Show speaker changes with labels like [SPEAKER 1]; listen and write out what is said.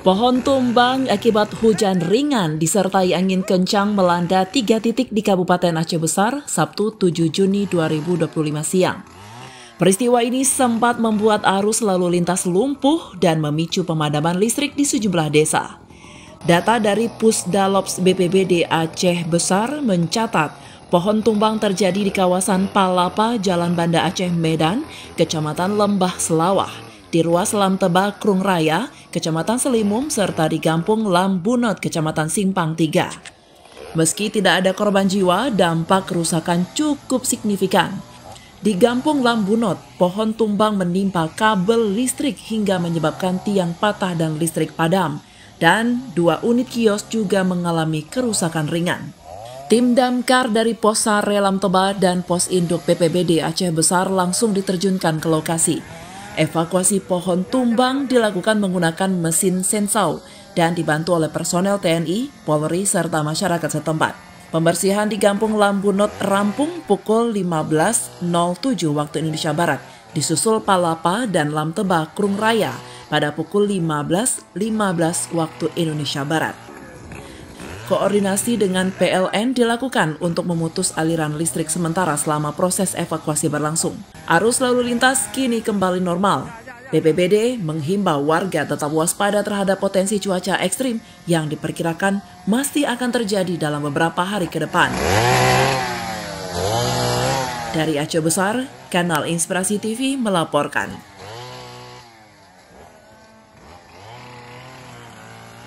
[SPEAKER 1] Pohon tumbang akibat hujan ringan disertai angin kencang melanda 3 titik di Kabupaten Aceh Besar, Sabtu 7 Juni 2025 siang. Peristiwa ini sempat membuat arus lalu lintas lumpuh dan memicu pemadaman listrik di sejumlah desa. Data dari Pusdalops BPBD Aceh Besar mencatat pohon tumbang terjadi di kawasan Palapa, Jalan Banda Aceh Medan, Kecamatan Lembah Selawah, di Ruas Lamteba Krung Raya, Kecamatan Selimum, serta di Kampung Lambunot, Kecamatan Simpang 3. Meski tidak ada korban jiwa, dampak kerusakan cukup signifikan. Di Kampung Lambunot, pohon tumbang menimpa kabel listrik hingga menyebabkan tiang patah dan listrik padam. Dan 2 unit kios juga mengalami kerusakan ringan. Tim damkar dari Pos Sare Lamteba dan Pos Induk BPBD Aceh Besar langsung diterjunkan ke lokasi. Evakuasi pohon tumbang dilakukan menggunakan mesin sensau dan dibantu oleh personel TNI, Polri, serta masyarakat setempat. Pembersihan di Kampung Lambunot rampung pukul 15.07 waktu Indonesia Barat, disusul Palapa dan Lamteba Krung Raya pada pukul 15.15 waktu Indonesia Barat. Koordinasi dengan PLN dilakukan untuk memutus aliran listrik sementara selama proses evakuasi berlangsung. Arus lalu lintas kini kembali normal. BPBD menghimbau warga tetap waspada terhadap potensi cuaca ekstrim yang diperkirakan masih akan terjadi dalam beberapa hari ke depan. Dari Aceh Besar, Kanal Inspirasi TV melaporkan.